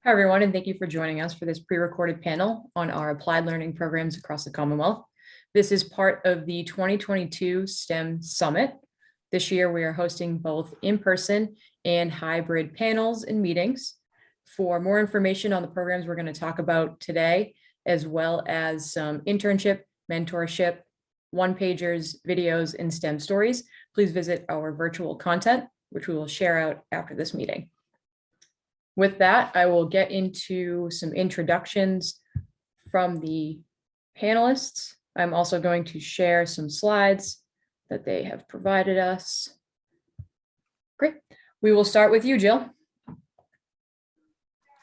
Hi, everyone, and thank you for joining us for this pre-recorded panel on our applied learning programs across the Commonwealth. This is part of the 2022 STEM Summit. This year, we are hosting both in-person and hybrid panels and meetings. For more information on the programs we're going to talk about today, as well as some internship, mentorship, one-pagers, videos, and STEM stories, please visit our virtual content, which we will share out after this meeting. With that, I will get into some introductions from the panelists. I'm also going to share some slides that they have provided us. Great. We will start with you, Jill.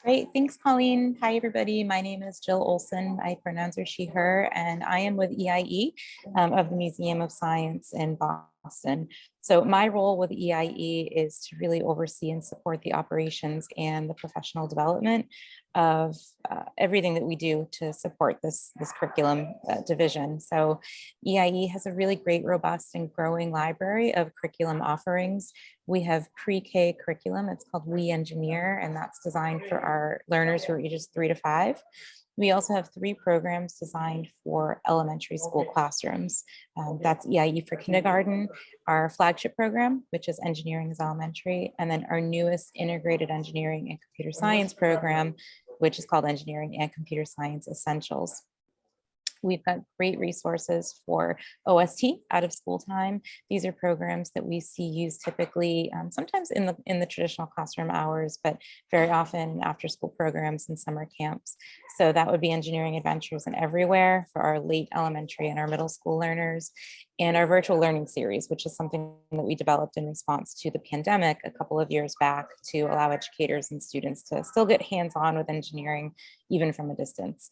Great. Thanks, Colleen. Hi, everybody. My name is Jill Olson. I pronounce her she, her, and I am with EIE of the Museum of Science in Boston. So my role with EIE is to really oversee and support the operations and the professional development of everything that we do to support this curriculum division. So EIE has a really great, robust and growing library of curriculum offerings. We have pre-K curriculum. It's called We Engineer, and that's designed for our learners who are ages 3 to 5. We also have 3 programs designed for elementary school classrooms. That's EIE for kindergarten, our flagship program, which is Engineering is Elementary, and then our newest integrated engineering and computer science program, which is called Engineering and Computer Science Essentials. We've got great resources for OST, out of school time. These are programs that we see used typically, sometimes in the traditional classroom hours, but very often after school programs and summer camps. So that would be Engineering Adventures and Everywhere for our late elementary and our middle school learners, and our virtual learning series, which is something that we developed in response to the pandemic a couple of years back to allow educators and students to still get hands-on with engineering, even from a distance.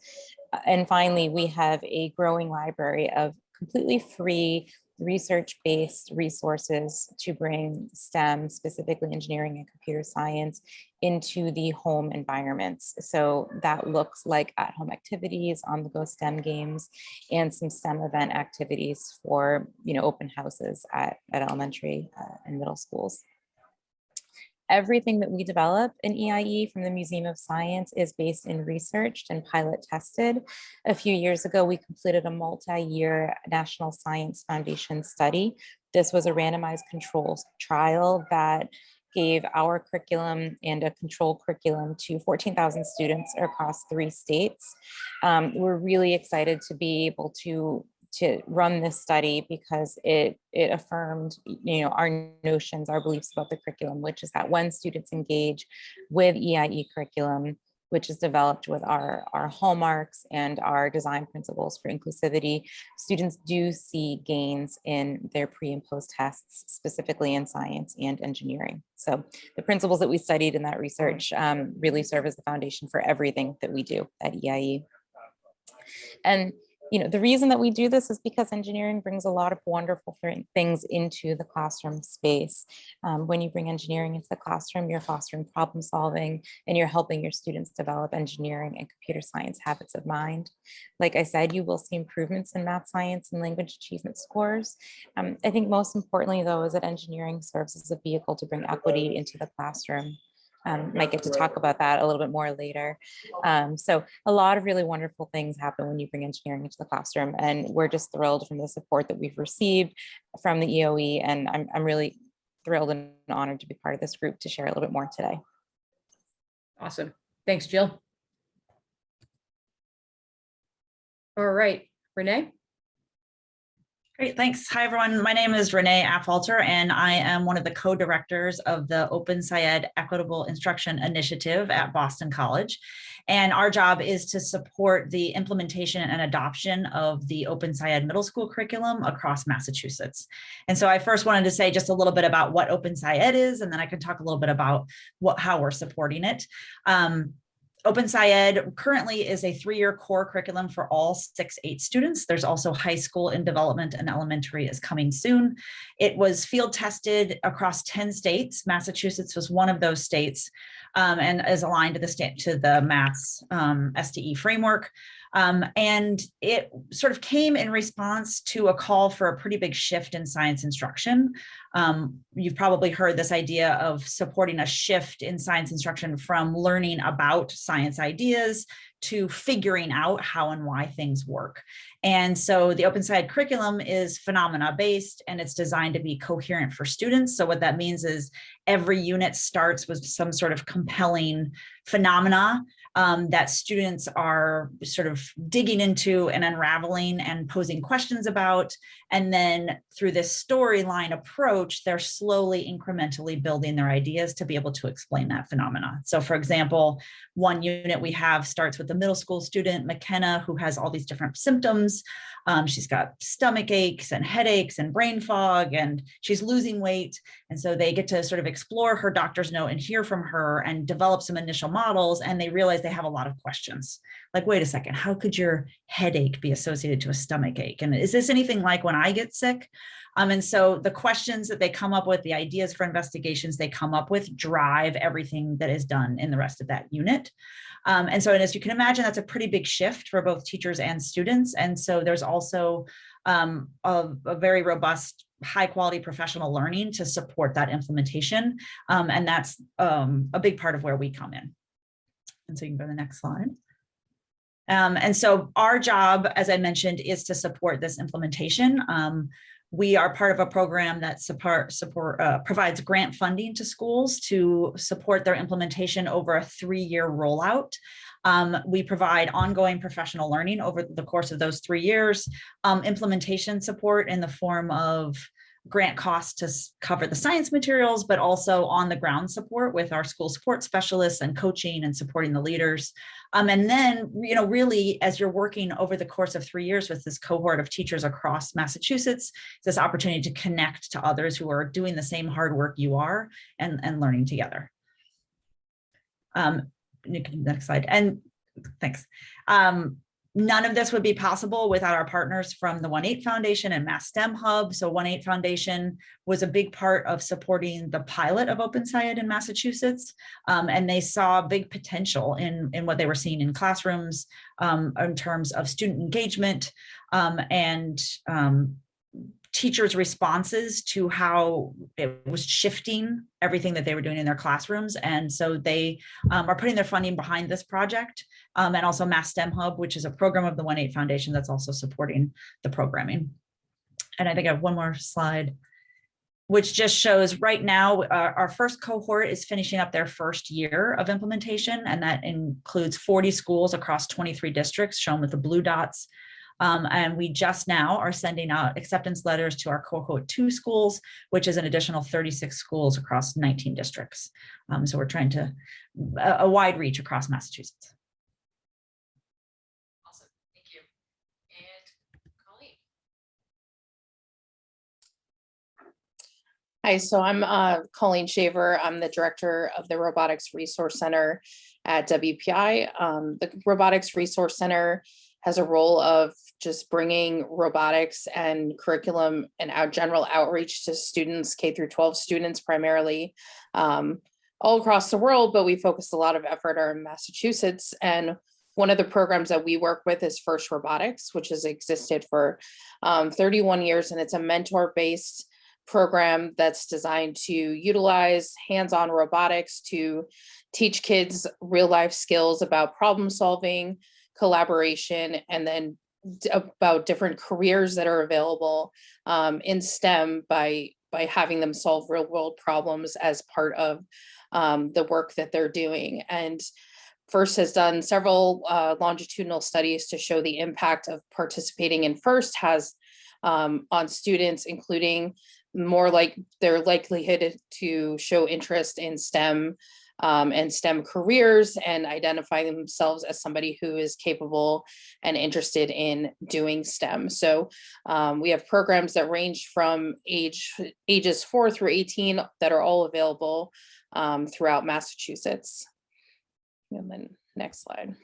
And finally, we have a growing library of completely free research-based resources to bring STEM, specifically engineering and computer science, into the home environments. So that looks like at-home activities, on-the-go STEM games, and some STEM event activities for open houses at elementary and middle schools. Everything that we develop in EIE from the Museum of Science is based in research and pilot tested. A few years ago, we completed a multi-year National Science Foundation study. This was a randomized control trial that gave our curriculum and a control curriculum to 14,000 students across 3 states. We're really excited to be able to run this study because it affirmed our notions, our beliefs about the curriculum, which is that when students engage with EIE curriculum, which is developed with our hallmarks and our design principles for inclusivity, students do see gains in their pre and post tests, specifically in science and engineering. So the principles that we studied in that research really serve as the foundation for everything that we do at EIE. And the reason that we do this is because engineering brings a lot of wonderful things into the classroom space. When you bring engineering into the classroom, you're fostering problem solving and you're helping your students develop engineering and computer science habits of mind. Like I said, you will see improvements in math, science, and language achievement scores. I think most importantly, though, is that engineering serves as a vehicle to bring equity into the classroom. Might get to talk about that a little bit more later. So a lot of really wonderful things happen when you bring engineering into the classroom, and we're just thrilled from the support that we've received from the EOE, and I'm really thrilled and honored to be part of this group to share a little bit more today. Awesome. Thanks, Jill. All right, Renee. Great, thanks. Hi, everyone. My name is Renee Affolter, and I am one of the co-directors of the Open SciEd Equitable Instruction Initiative at Boston College. And our job is to support the implementation and adoption of the Open SciEd middle school curriculum across Massachusetts. And so I first wanted to say just a little bit about what Open SciEd is, and then I can talk a little bit about how we're supporting it. Open SciEd currently is a 3-year core curriculum for all 6-8 students. There's also high school in development, and elementary is coming soon. It was field tested across 10 states. Massachusetts was one of those states, and is aligned to the Maths STE framework. And it sort of came in response to a call for a pretty big shift in science instruction. You've probably heard this idea of supporting a shift in science instruction from learning about science ideas to figuring out how and why things work. And so the Open SciEd curriculum is phenomena based, and it's designed to be coherent for students. So what that means is every unit starts with some sort of compelling phenomena that students are sort of digging into and unraveling and posing questions about. And then through this storyline approach, they're slowly incrementally building their ideas to be able to explain that phenomena. So for example, one unit we have starts with the middle school student, McKenna, who has all these different symptoms. She's got stomach aches and headaches and brain fog, and she's losing weight. And so they get to sort of explore her doctor's note and hear from her and develop some initial models. And they realize they have a lot of questions. Like, wait a second, how could your headache be associated to a stomach ache? And is this anything like when I get sick? And so the questions that they come up with, the ideas for investigations they come up with, drive everything that is done in the rest of that unit. And as you can imagine, that's a pretty big shift for both teachers and students. And so there's also a very robust, high quality professional learning to support that implementation. And that's a big part of where we come in. And so you can go to the next slide. And so our job, as I mentioned, is to support this implementation. We are part of a program that provides grant funding to schools to support their implementation over a 3-year rollout. We provide ongoing professional learning over the course of those 3 years, implementation support in the form of grant costs to cover the science materials, but also on the ground support with our school support specialists and coaching and supporting the leaders. And then, really, as you're working over the course of 3 years with this cohort of teachers across Massachusetts, this opportunity to connect to others who are doing the same hard work you are and learning together. Next slide. And thanks. None of this would be possible without our partners from the 1-8 Foundation and Mass STEM Hub. So 1-8 Foundation was a big part of supporting the pilot of Open SciEd in Massachusetts. And they saw big potential in what they were seeing in classrooms in terms of student engagement and teachers' responses to how it was shifting everything that they were doing in their classrooms. And so they are putting their funding behind this project, and also Mass STEM Hub, which is a program of the 1-8 Foundation that's also supporting the programming. And I think I have one more slide, which just shows right now our first cohort is finishing up their first year of implementation, and that includes 40 schools across 23 districts, shown with the blue dots. And we just now are sending out acceptance letters to our cohort 2 schools, which is an additional 36 schools across 19 districts. So we're trying to a wide reach across Massachusetts. Awesome, thank you. And Colleen. Hi, so I'm Colleen Shaver. I'm the director of the Robotics Resource Center at WPI. The Robotics Resource Center has a role of just bringing robotics and curriculum and general outreach to students, K through 12 students primarily, all across the world, but we focus a lot of effort on Massachusetts. And one of the programs that we work with is First Robotics, which has existed for 31 years, and it's a mentor-based program that's designed to utilize hands-on robotics to teach kids real-life skills about problem solving, collaboration, and then about different careers that are available in STEM by having them solve real world problems as part of the work that they're doing. And FIRST has done several longitudinal studies to show the impact of participating in FIRST has on students, including more like their likelihood to show interest in STEM and STEM careers and identify themselves as somebody who is capable and interested in doing STEM. So we have programs that range from ages 4 through 18 that are all available throughout Massachusetts. And then next slide.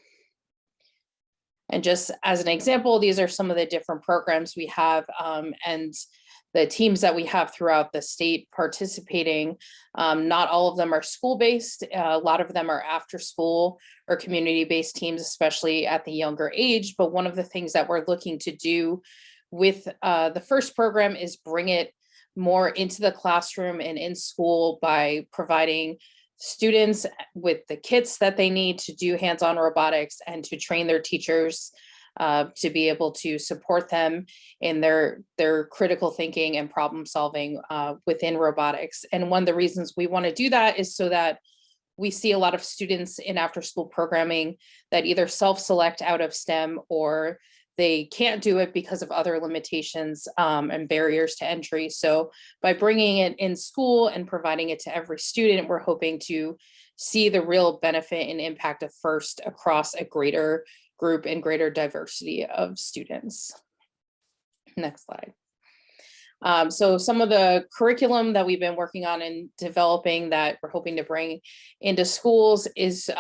And just as an example, these are some of the different programs we have and the teams that we have throughout the state participating. Not all of them are school-based. A lot of them are after school or community-based teams, especially at the younger age. But one of the things that we're looking to do with the FIRST program is bring it more into the classroom and in school by providing students with the kits that they need to do hands-on robotics and to train their teachers to be able to support them in their critical thinking and problem solving within robotics. And one of the reasons we want to do that is so that we see a lot of students in after school programming that either self-select out of STEM or they can't do it because of other limitations and barriers to entry. So by bringing it in school and providing it to every student, we're hoping to see the real benefit and impact of FIRST across a greater group and greater diversity of students. Next slide. So some of the curriculum that we've been working on and developing that we're hoping to bring into schools is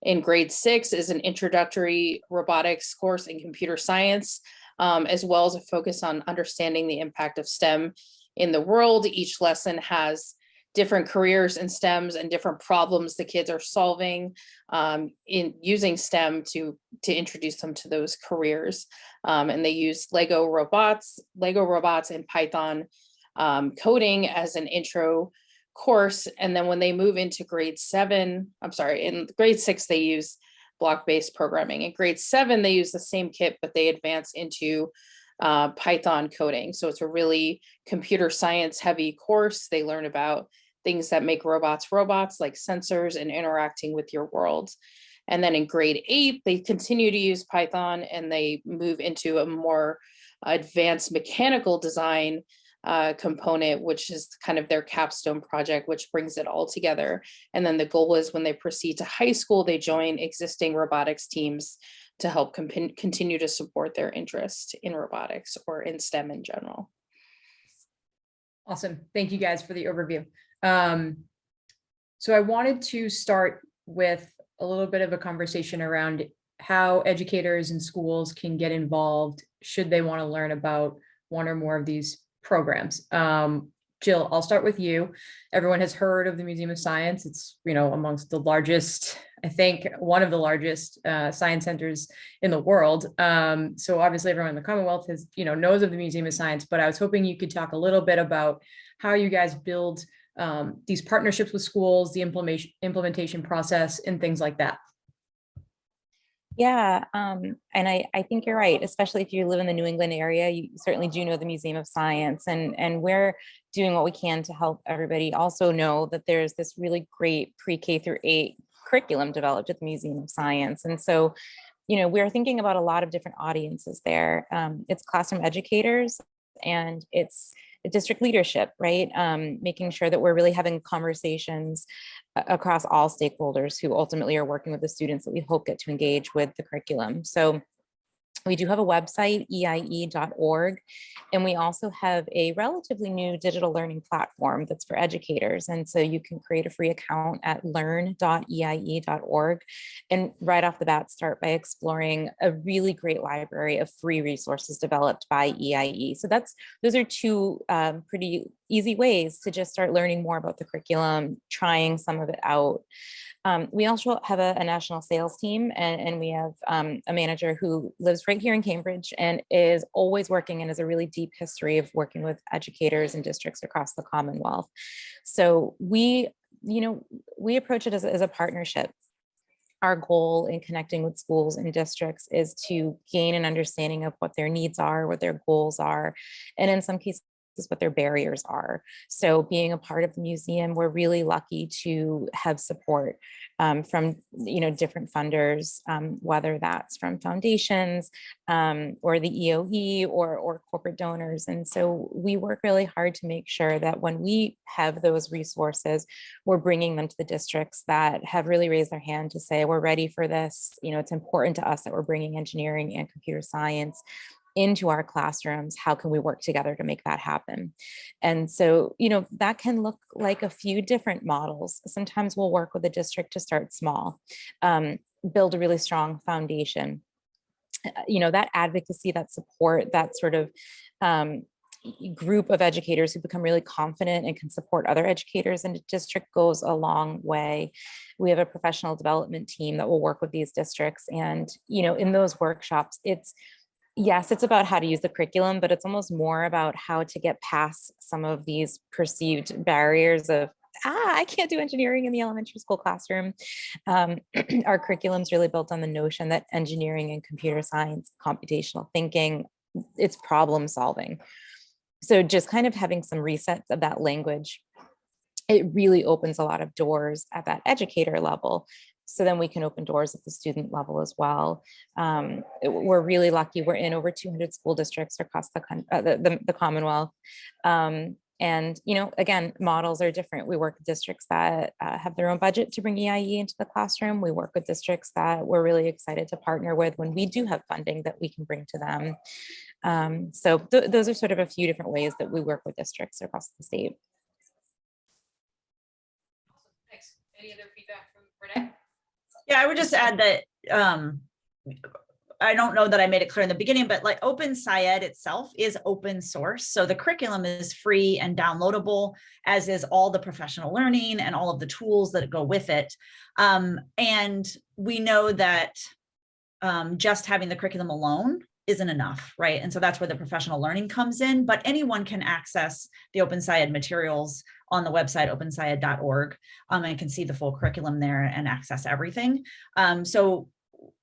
in grade 6 is an introductory robotics course in computer science, as well as a focus on understanding the impact of STEM in the world. Each lesson has different careers in STEMs and different problems the kids are solving in using STEM to introduce them to those careers. And they use Lego robots and Python coding as an intro course. And then when they move into grade 7, in grade 6, they use block-based programming. In grade 7, they use the same kit, but they advance into Python coding. So it's a really computer science heavy course. They learn about things that make robots like sensors and interacting with your world. And then in grade 8, they continue to use Python and they move into a more advanced mechanical design component, which is kind of their capstone project, which brings it all together. And then the goal is when they proceed to high school, they join existing robotics teams to help continue to support their interest in robotics or in STEM in general. Awesome. Thank you guys for the overview. So I wanted to start with a little bit of a conversation around how educators and schools can get involved should they want to learn about one or more of these programs. Jill, I'll start with you. Everyone has heard of the Museum of Science. It's, amongst the largest, I think one of the largest science centers in the world. So obviously everyone in the Commonwealth has, knows of the Museum of Science, but I was hoping you could talk a little bit about how you guys build these partnerships with schools, the implementation process and things like that. Yeah, and I think you're right, especially if you live in the New England area, you certainly do know the Museum of Science, and we're doing what we can to help everybody also know that there's this really great pre-K through 8 curriculum developed at the Museum of Science. And so, we're thinking about a lot of different audiences there. It's classroom educators and it's district leadership, right? Making sure that we're really having conversations across all stakeholders who ultimately are working with the students that we hope get to engage with the curriculum. So we do have a website, eie.org, and we also have a relatively new digital learning platform that's for educators. And so you can create a free account at learn.eie.org and right off the bat start by exploring a really great library of free resources developed by EIE. So those are two pretty easy ways to just start learning more about the curriculum, trying some of it out. We also have a national sales team, and we have a manager who lives right here in Cambridge and is always working and has a really deep history of working with educators and districts across the Commonwealth. So we approach it as a partnership. Our goal in connecting with schools and districts is to gain an understanding of what their needs are, what their goals are, and in some cases, what their barriers are. So being a part of the museum, we're really lucky to have support from different funders, whether that's from foundations or the EOE or corporate donors. And so we work really hard to make sure that when we have those resources, we're bringing them to the districts that have really raised their hand to say, we're ready for this. It's important to us that we're bringing engineering and computer science into our classrooms. How can we work together to make that happen? And so, that can look like a few different models. Sometimes we'll work with a district to start small, build a really strong foundation. That advocacy, that support, that sort of group of educators who become really confident and can support other educators in the district goes a long way. We have a professional development team that will work with these districts. And, in those workshops, Yes, it's about how to use the curriculum, but it's almost more about how to get past some of these perceived barriers of, I can't do engineering in the elementary school classroom. Our curriculum is really built on the notion that engineering and computer science, computational thinking, it's problem solving. So just kind of having some resets of that language, it really opens a lot of doors at that educator level. So then we can open doors at the student level as well. We're really lucky. We're in over 200 school districts across the Commonwealth. And, you know, again, models are different. We work with districts that have their own budget to bring EIE into the classroom. We work with districts that we're really excited to partner with when we do have funding that we can bring to them. So those are sort of a few different ways that we work with districts across the state. Thanks. Any other feedback from Renee? Yeah, I would just add that I don't know that I made it clear in the beginning, but like Open SciEd itself is open source. So the curriculum is free and downloadable, as is all the professional learning and all of the tools that go with it. And we know that just having the curriculum alone isn't enough, right? And so that's where the professional learning comes in, but anyone can access the Open SciEd materials on the website, openscied.org, and can see the full curriculum there and access everything. So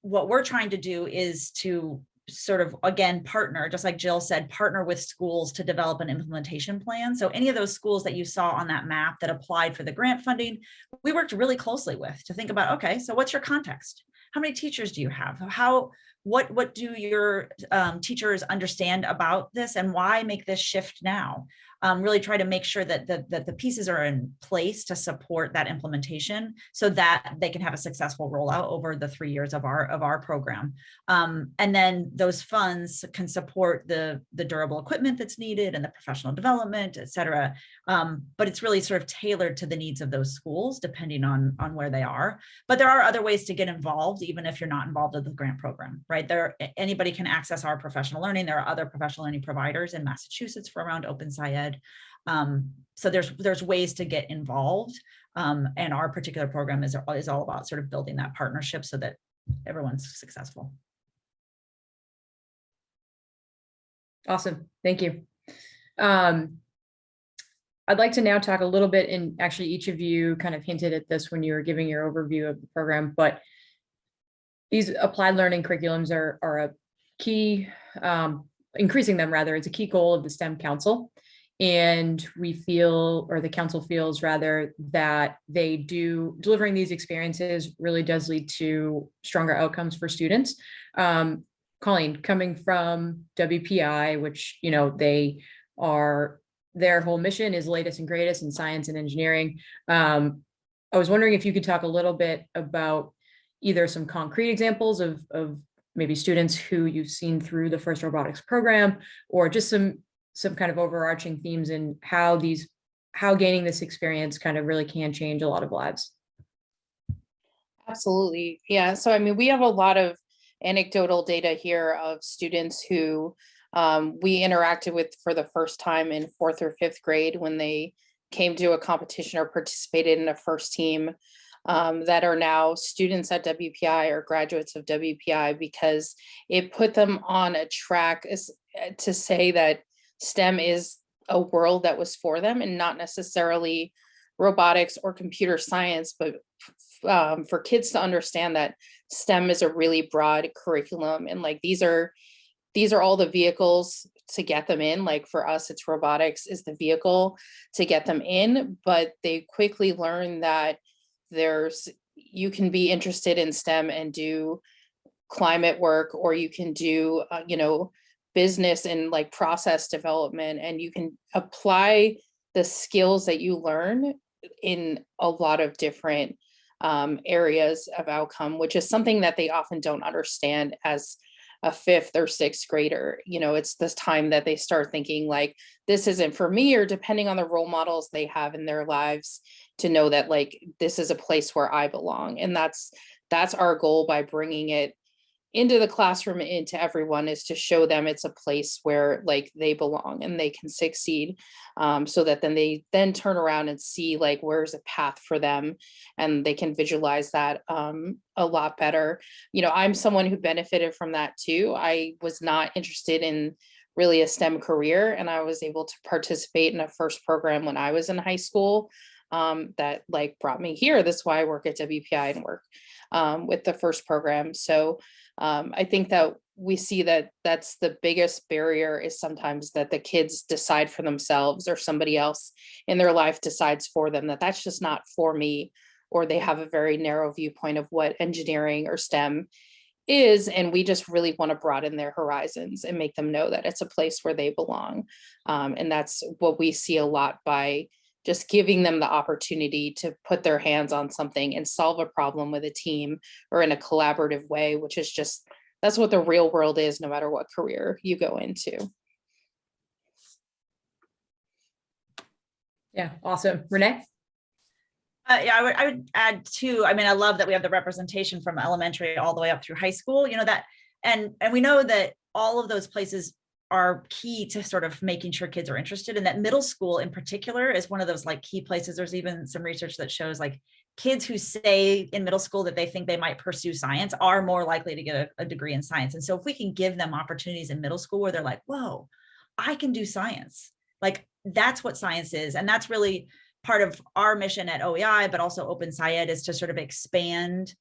what we're trying to do is to sort of, again, partner, just like Jill said, partner with schools to develop an implementation plan. So any of those schools that you saw on that map that applied for the grant funding, we worked really closely with to think about, okay, so what's your context? How many teachers do you have? What do your teachers understand about this, and why make this shift now? Really try to make sure that the pieces are in place to support that implementation so that they can have a successful rollout over the 3 years of our program. And then those funds can support the durable equipment that's needed and the professional development, et cetera. But it's really sort of tailored to the needs of those schools depending on where they are. But there are other ways to get involved, even if you're not involved in the grant program, right? Anybody can access our professional learning. There are other professional learning providers in Massachusetts for around Open SciEd. So there's ways to get involved, and our particular program is all about sort of building that partnership so that everyone's successful. Awesome, thank you. I'd like to now talk a little bit, and actually each of you kind of hinted at this when you were giving your overview of the program, but these applied learning curriculums are a key, increasing them rather, it's a key goal of the STEM Council. And we feel, or the council feels rather, that delivering these experiences really does lead to stronger outcomes for students. Colleen, coming from WPI, which, you know, their whole mission is latest and greatest in science and engineering. I was wondering if you could talk a little bit about either some concrete examples of maybe students who you've seen through the first robotics program, or just some kind of overarching themes and how gaining this experience kind of really can change a lot of lives. Absolutely. Yeah. So, I mean, we have a lot of anecdotal data here of students who we interacted with for the first time in 4th or 5th grade when they came to a competition or participated in a first team, that are now students at WPI or graduates of WPI, because it put them on a track to say that STEM is a world that was for them, and not necessarily robotics or computer science, but for kids to understand that STEM is a really broad curriculum, and like these are all the vehicles to get them in. Like for us, it's robotics is the vehicle to get them in, but they quickly learn that you can be interested in STEM and do climate work, or you can do business and like process development, and you can apply the skills that you learn in a lot of different areas of outcome, which is something that they often don't understand as a 5th or 6th grader. You know, it's this time that they start thinking like, this isn't for me, or depending on the role models they have in their lives, to know that like, this is a place where I belong. And that's our goal by bringing it into the classroom, into everyone, is to show them it's a place where like they belong and they can succeed, so that then they then turn around and see like where's a path for them, and they can visualize that a lot better. You know, I'm someone who benefited from that too. I was not interested in really a STEM career, and I was able to participate in a first program when I was in high school, that like brought me here. That's why I work at WPI and work with the first program. So I think that we see that that's the biggest barrier, is sometimes that the kids decide for themselves, or somebody else in their life decides for them that that's just not for me, or they have a very narrow viewpoint of what engineering or STEM is. And we just really want to broaden their horizons and make them know that it's a place where they belong. And that's what we see a lot by just giving them the opportunity to put their hands on something and solve a problem with a team or in a collaborative way, which is just, that's what the real world is, no matter what career you go into. Yeah, awesome. Renee? Yeah, I would add too. I mean, I love that we have the representation from elementary all the way up through high school, you know, that, and we know that all of those places are key to sort of making sure kids are interested, and that middle school in particular is one of those like key places. There's even some research that shows like kids who say in middle school that they think they might pursue science are more likely to get a degree in science. And so if we can give them opportunities in middle school where they're like, whoa, I can do science, like that's what science is. And that's really part of our mission at OEI, but also Open SciEd, is to sort of expand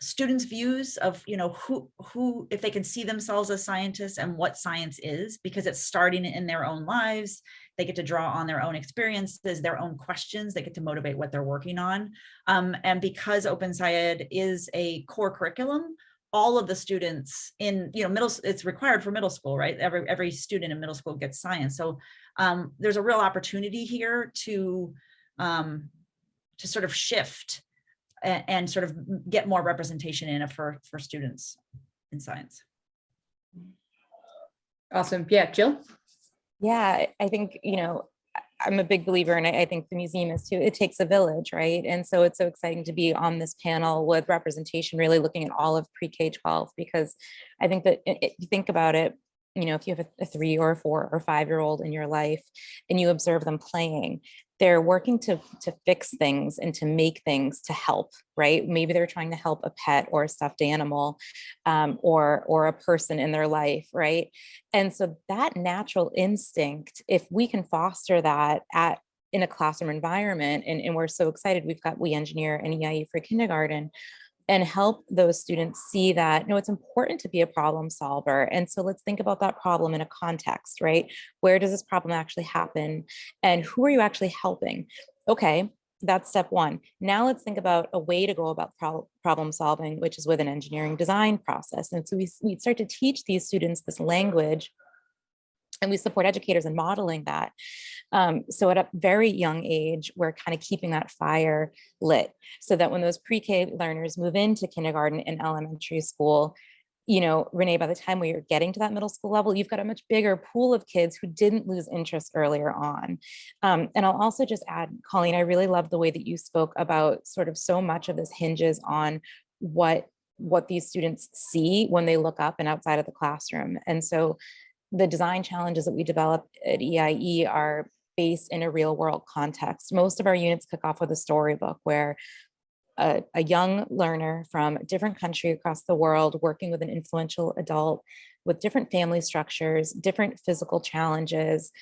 students' views of, you know, who, if they can see themselves as scientists and what science is, because it's starting in their own lives. They get to draw on their own experiences, their own questions, they get to motivate what they're working on. And because Open SciEd is a core curriculum, all of the students in, you know, it's required for middle school, right? Every student in middle school gets science. So there's a real opportunity here to sort of shift and sort of get more representation in it for students in science. Awesome. Yeah, Jill? Yeah, I think, you know, I'm a big believer, and I think the museum is too, it takes a village, right? And so it's so exciting to be on this panel with representation, really looking at all of pre-K-12, because I think that if you think about it, you know, if you have a 3 or a 4 or 5-year-old in your life and you observe them playing, they're working to fix things and to make things to help, right? Maybe they're trying to help a pet or a stuffed animal, or a person in their life, right? And so that natural instinct, if we can foster that in a classroom environment, and we're so excited, we engineer an EIE for kindergarten, and help those students see that, no, it's important to be a problem solver. And so let's think about that problem in a context, right? Where does this problem actually happen? And who are you actually helping? Okay, that's step one. Now let's think about a way to go about problem solving, which is with an engineering design process. And so we start to teach these students this language, and we support educators in modeling that. So at a very young age, we're kind of keeping that fire lit, so that when those pre-K learners move into kindergarten and elementary school, you know, Renee, by the time we are getting to that middle school level, you've got a much bigger pool of kids who didn't lose interest earlier on. And I'll also just add, Colleen, I really love the way that you spoke about sort of so much of this hinges on what these students see when they look up and outside of the classroom. And so the design challenges that we develop at EIE are based in a real world context. Most of our units kick off with a storybook where a young learner from a different country across the world, working with an influential adult with different family structures, different physical challenges,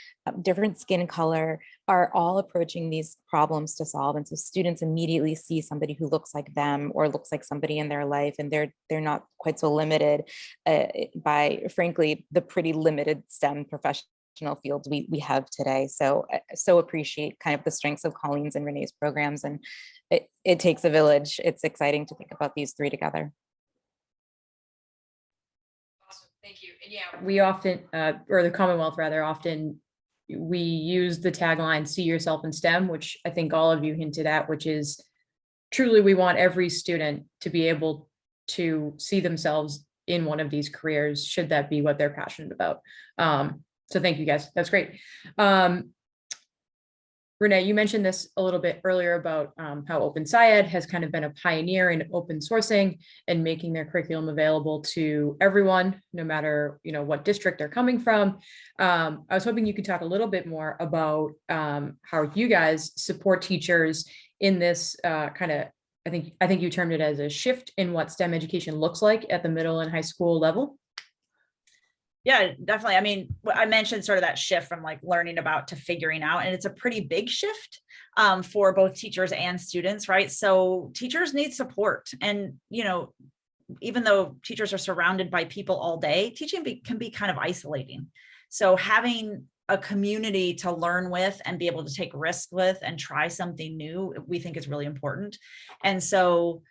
different skin color, are all approaching these problems to solve. And so students immediately see somebody who looks like them or looks like somebody in their life, and they're not quite so limited by, frankly, the pretty limited STEM professional fields we have today. So appreciate kind of the strengths of Colleen's and Renee's programs, and it takes a village. It's exciting to think about these three together. Awesome, thank you. And yeah, we often, or the Commonwealth rather, often we use the tagline, see yourself in STEM, which I think all of you hinted at, which is truly we want every student to be able to see themselves in one of these careers, should that be what they're passionate about. So thank you guys, that's great. Renee, you mentioned this a little bit earlier about how Open SciEd has kind of been a pioneer in open sourcing and making their curriculum available to everyone, no matter what district they're coming from. I was hoping you could talk a little bit more about how you guys support teachers in this kind of, I think you termed it as a shift in what STEM education looks like at the middle and high school level. Yeah, definitely. I mean, I mentioned sort of that shift from like learning about to figuring out, and it's a pretty big shift for both teachers and students, right? So teachers need support, and even though teachers are surrounded by people all day, teaching can be kind of isolating. So having a community to learn with and be able to take risks with and try something new, we think is really important. And so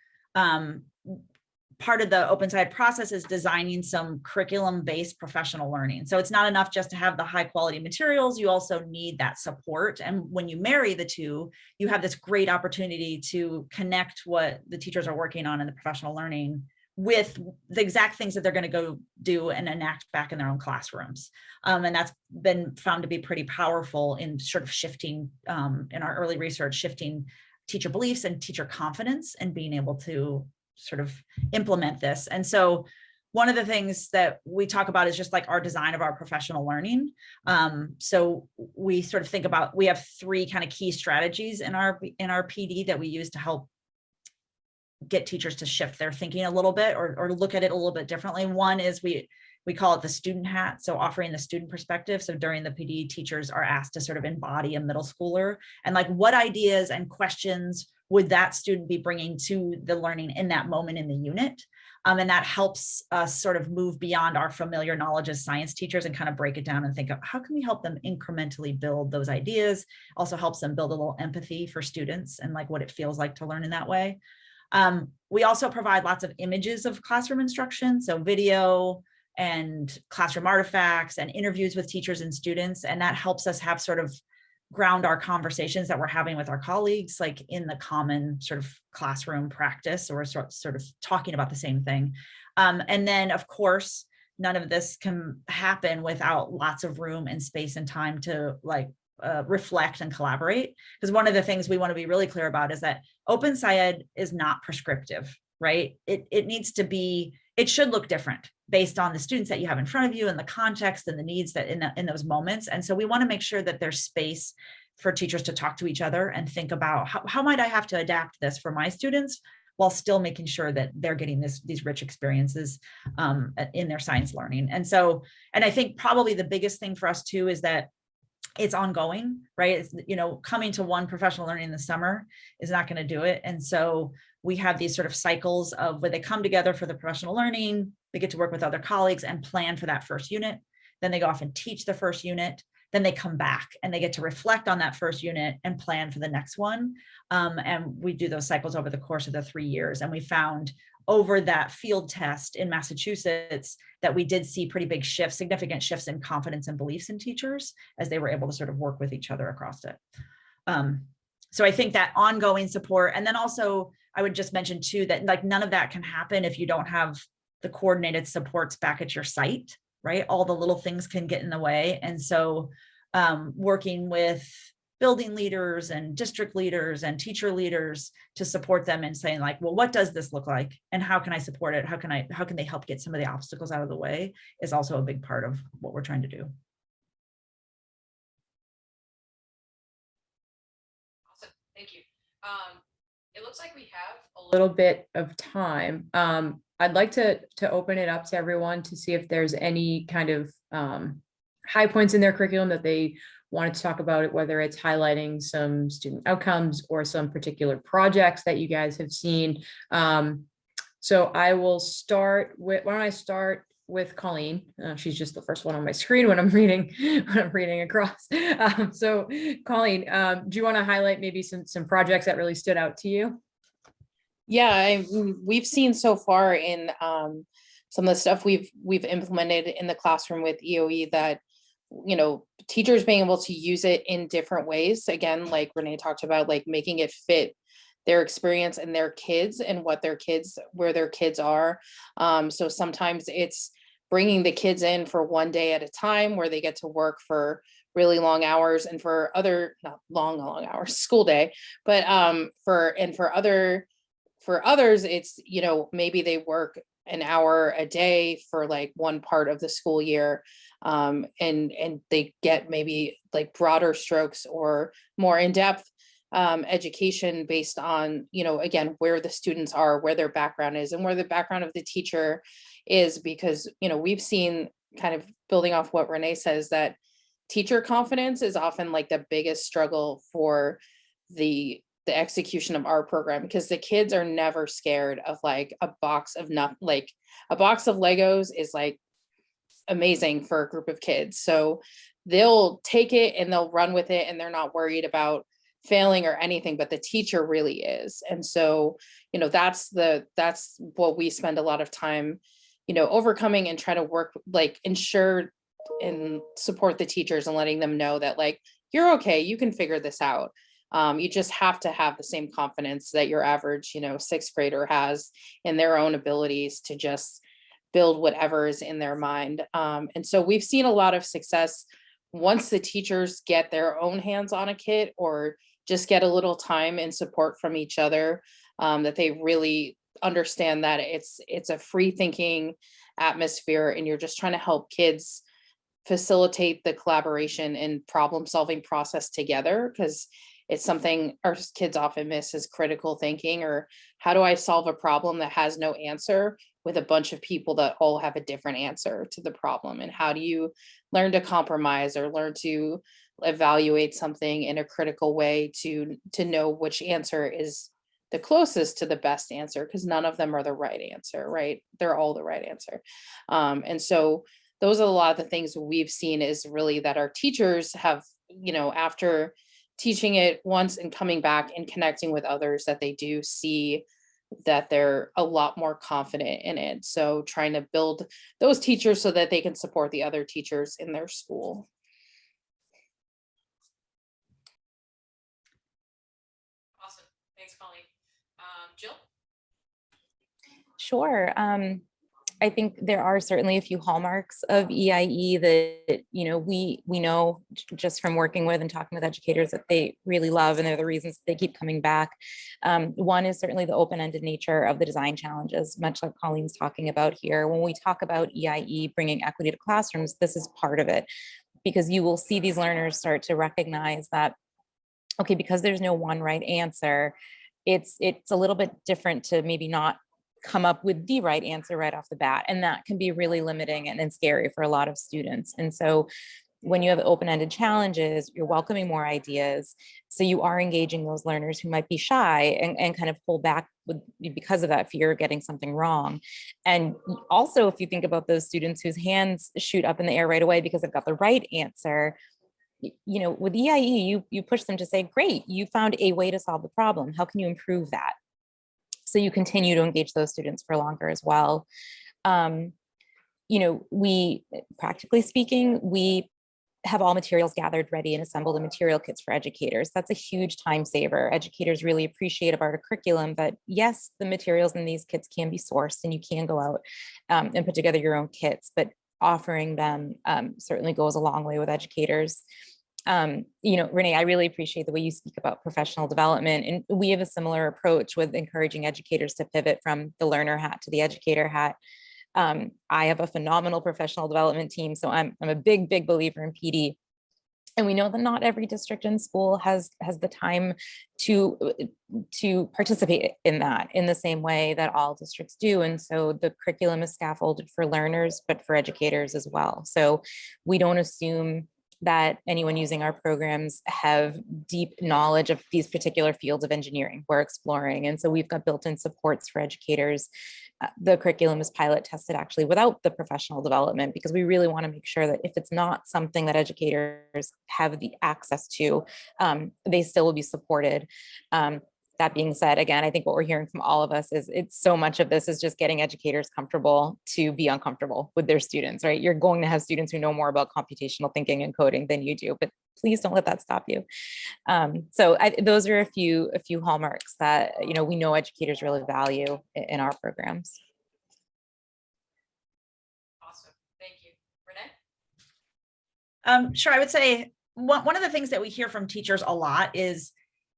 part of the Open SciEd process is designing some curriculum-based professional learning. So it's not enough just to have the high quality materials, you also need that support. And when you marry the two, you have this great opportunity to connect what the teachers are working on in the professional learning with the exact things that they're going to go do and enact back in their own classrooms. And that's been found to be pretty powerful in sort of shifting, in our early research, shifting teacher beliefs and teacher confidence and being able to sort of implement this. And so one of the things that we talk about is just like our design of our professional learning. So we sort of think about, we have three kind of key strategies in our PD that we use to help get teachers to shift their thinking a little bit or look at it a little bit differently. One is we call it the student hat. So offering the student perspective. So during the PD, teachers are asked to sort of embody a middle schooler and like what ideas and questions would that student be bringing to the learning in that moment in the unit. And that helps us sort of move beyond our familiar knowledge as science teachers and kind of break it down and think of how can we help them incrementally build those ideas. Also helps them build a little empathy for students and like what it feels like to learn in that way. We also provide lots of images of classroom instruction. So video and classroom artifacts and interviews with teachers and students. And that helps us have sort of ground our conversations that we're having with our colleagues, like in the common sort of classroom practice, or sort of talking about the same thing. And then of course, none of this can happen without lots of room and space and time to like reflect and collaborate. Because one of the things we want to be really clear about is that Open SciEd is not prescriptive, right? It needs to be, it should look different based on the students that you have in front of you and the context and the needs that in those moments. And so we want to make sure that there's space for teachers to talk to each other and think about how might I have to adapt this for my students while still making sure that they're getting these rich experiences in their science learning. And so, and I think probably the biggest thing for us too is that it's ongoing, right? It's, coming to one professional learning in the summer is not going to do it. And so we have these sort of cycles of where they come together for the professional learning, they get to work with other colleagues and plan for that first unit. Then they go off and teach the first unit. Then they come back and they get to reflect on that first unit and plan for the next one. And we do those cycles over the course of the 3 years. And we found over that field test in Massachusetts that we did see pretty big shifts, significant shifts in confidence and beliefs in teachers as they were able to sort of work with each other across it. So I think that ongoing support, and then also I would just mention too, that like none of that can happen if you don't have the coordinated supports back at your site, right? All the little things can get in the way. And so working with building leaders and district leaders and teacher leaders to support them and saying like, well, what does this look like? And how can I support it? How can they help get some of the obstacles out of the way is also a big part of what we're trying to do. Awesome, thank you. It looks like we have a little bit of time. I'd like to open it up to everyone to see if there's any kind of high points in their curriculum that they wanted to talk about, it, whether it's highlighting some student outcomes or some particular projects that you guys have seen. So I will start with, why don't I start with Colleen? She's just the first one on my screen when I'm reading across. So Colleen, do you want to highlight maybe some projects that really stood out to you? Yeah, we've seen so far in some of the stuff we've implemented in the classroom with EOE that, teachers being able to use it in different ways. Again, like Renee talked about, like making it fit their experience and their kids and where their kids are. So sometimes it's bringing the kids in for one day at a time where they get to work for really long hours, and for other, not long hours, school day, but for others, it's, you know, maybe they work an hour a day for like one part of the school year, and they get maybe like broader strokes or more in-depth education based on, you know, again, where the students are, where their background is, and where the background of the teacher is. Because, you know, we've seen, kind of building off what Renee says, that teacher confidence is often like the biggest struggle for the execution of our program, because the kids are never scared of like a box of like a box of Legos is like amazing for a group of kids. So they'll take it and they'll run with it, and they're not worried about failing or anything, but the teacher really is. And so, you know, that's what we spend a lot of time, you know, overcoming and try to work, like ensure and support the teachers and letting them know that like, you're okay, you can figure this out. You just have to have the same confidence that your average, you know, sixth grader has in their own abilities to just build whatever is in their mind. And so we've seen a lot of success once the teachers get their own hands on a kit, or just get a little time and support from each other, that they really understand that it's a free thinking atmosphere, and you're just trying to help kids facilitate the collaboration and problem solving process together, because it's something our kids often miss, is critical thinking, or how do I solve a problem that has no answer with a bunch of people that all have a different answer to the problem, and how do you learn to compromise or learn to evaluate something in a critical way to know which answer is the closest to the best answer, because none of them are the right answer, right? They're all the right answer. And so those are a lot of the things we've seen, is really that our teachers have, you know, after teaching it once and coming back and connecting with others, that they do see that they're a lot more confident in it. So trying to build those teachers so that they can support the other teachers in their school. Awesome. Thanks, Colleen. Jill? Sure. I think there are certainly a few hallmarks of EIE that, you know, we know just from working with and talking with educators that they really love, and they're the reasons they keep coming back. One is certainly the open-ended nature of the design challenges, much like Colleen's talking about here. When we talk about EIE bringing equity to classrooms, this is part of it, because you will see these learners start to recognize that, okay, because there's no one right answer, it's a little bit different to maybe not come up with the right answer right off the bat. And that can be really limiting and scary for a lot of students. And so when you have open-ended challenges, you're welcoming more ideas. So you are engaging those learners who might be shy and kind of pull back because of that fear of getting something wrong. And also, if you think about those students whose hands shoot up in the air right away because they've got the right answer, you know, with EIE, you push them to say, great, you found a way to solve the problem. How can you improve that? So you continue to engage those students for longer as well. You know, we, practically speaking, we have all materials gathered, ready, and assembled in material kits for educators. That's a huge time saver. Educators really appreciate about a curriculum that, yes, the materials in these kits can be sourced and you can go out and put together your own kits, but offering them certainly goes a long way with educators. You know, Renee, I really appreciate the way you speak about professional development, and we have a similar approach with encouraging educators to pivot from the learner hat to the educator hat. I have a phenomenal professional development team, so I'm a big believer in PD. And we know that not every district and school has the time to participate in that in the same way that all districts do. And so the curriculum is scaffolded for learners, but for educators as well. So we don't assume that anyone using our programs have deep knowledge of these particular fields of engineering we're exploring. And so we've got built-in supports for educators. The curriculum is pilot tested actually without the professional development, because we really want to make sure that if it's not something that educators have the access to, they still will be supported. That being said, again, I think what we're hearing from all of us is it's so much of this is just getting educators comfortable to be uncomfortable with their students, right? You're going to have students who know more about computational thinking and coding than you do, but please don't let that stop you. So those are a few hallmarks that, you know, we know educators really value in our programs. Awesome. Thank you. Renee? Sure. I would say one of the things that we hear from teachers a lot is,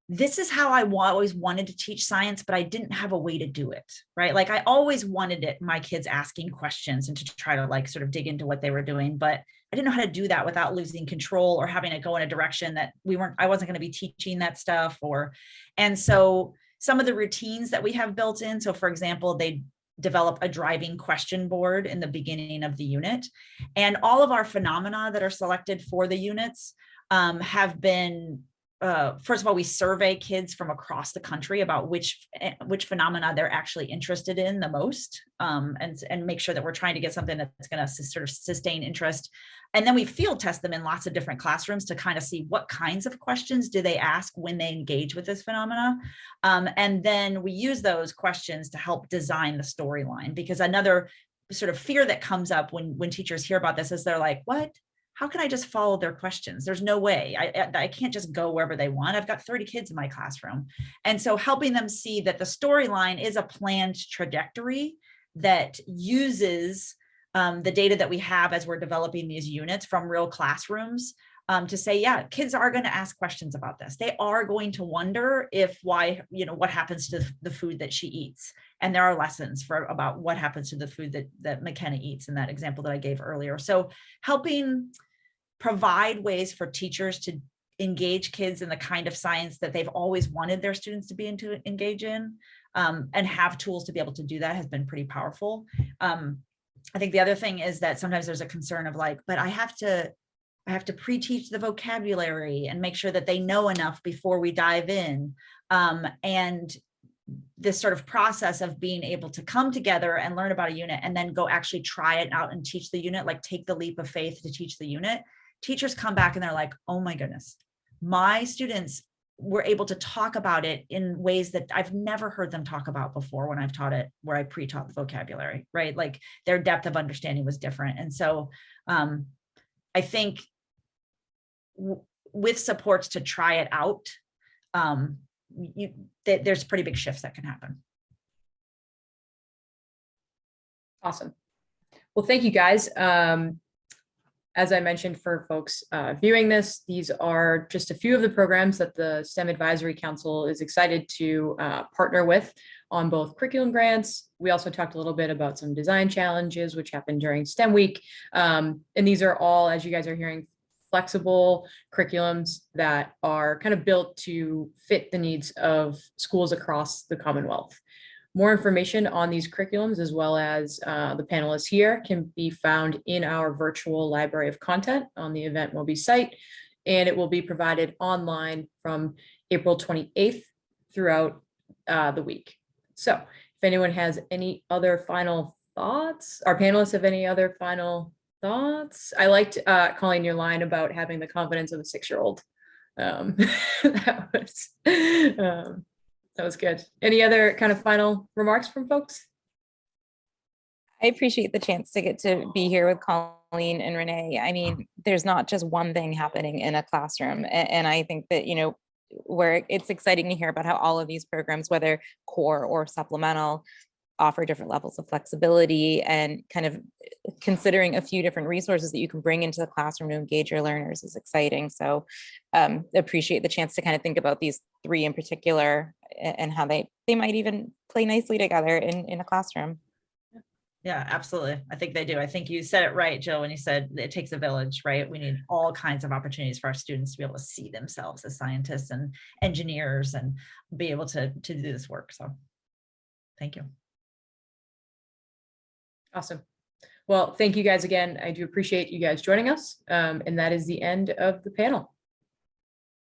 this is how I always wanted to teach science, but I didn't have a way to do it, right? Like I always wanted my kids asking questions and to try to like sort of dig into what they were doing, but I didn't know how to do that without losing control or having it go in a direction that I wasn't going to be teaching that stuff. And so some of the routines that we have built in, so for example, they develop a driving question board in the beginning of the unit, and all of our phenomena that are selected for the units have been, first of all, we survey kids from across the country about which phenomena they're actually interested in the most, and make sure that we're trying to get something that's going to sort of sustain interest. And then we field test them in lots of different classrooms to kind of see what kinds of questions do they ask when they engage with this phenomena. And then we use those questions to help design the storyline, because another sort of fear that comes up when teachers hear about this is they're like, what? How can I just follow their questions? There's no way. I can't just go wherever they want. I've got 30 kids in my classroom. And so helping them see that the storyline is a planned trajectory that uses the data that we have as we're developing these units from real classrooms, to say, yeah, kids are going to ask questions about this. They are going to wonder what happens to the food that she eats. And there are lessons about what happens to the food that McKenna eats in that example that I gave earlier. So helping provide ways for teachers to engage kids in the kind of science that they've always wanted their students to engage in, and have tools to be able to do that has been pretty powerful. I think the other thing is that sometimes there's a concern of like, but I have to pre-teach the vocabulary and make sure that they know enough before we dive in. And this sort of process of being able to come together and learn about a unit and then go actually try it out and teach the unit, like take the leap of faith to teach the unit. Teachers come back and they're like, oh my goodness, my students were able to talk about it in ways that I've never heard them talk about before when I've taught it, where I pre-taught the vocabulary, right? Like their depth of understanding was different. And so I think with supports to try it out, there's pretty big shifts that can happen. Awesome. Well, thank you guys. As I mentioned for folks viewing this, these are just a few of the programs that the STEM Advisory Council is excited to partner with on both curriculum grants. We also talked a little bit about some design challenges, which happened during STEM week. And these are all, as you guys are hearing, flexible curriculums that are kind of built to fit the needs of schools across the Commonwealth. More information on these curriculums, as well as the panelists here, can be found in our virtual library of content on the Event Mobi site, and it will be provided online from April 28th throughout the week. So if anyone has any other final thoughts, our panelists have any other final thoughts? I liked Colleen, your line about having the confidence of a 6-year-old. That was good. Any other kind of final remarks from folks? I appreciate the chance to get to be here with Colleen and Renee. I mean, there's not just one thing happening in a classroom. And I think that, where it's exciting to hear about how all of these programs, whether core or supplemental, offer different levels of flexibility and kind of considering a few different resources that you can bring into the classroom to engage your learners is exciting. So appreciate the chance to kind of think about these 3 in particular and how they might even play nicely together in a classroom. Yeah, absolutely. I think they do. I think you said it right, Jill, when you said it takes a village, right? We need all kinds of opportunities for our students to be able to see themselves as scientists and engineers and be able to do this work. So thank you. Awesome. Well, thank you guys again. I do appreciate you guys joining us. And that is the end of the panel.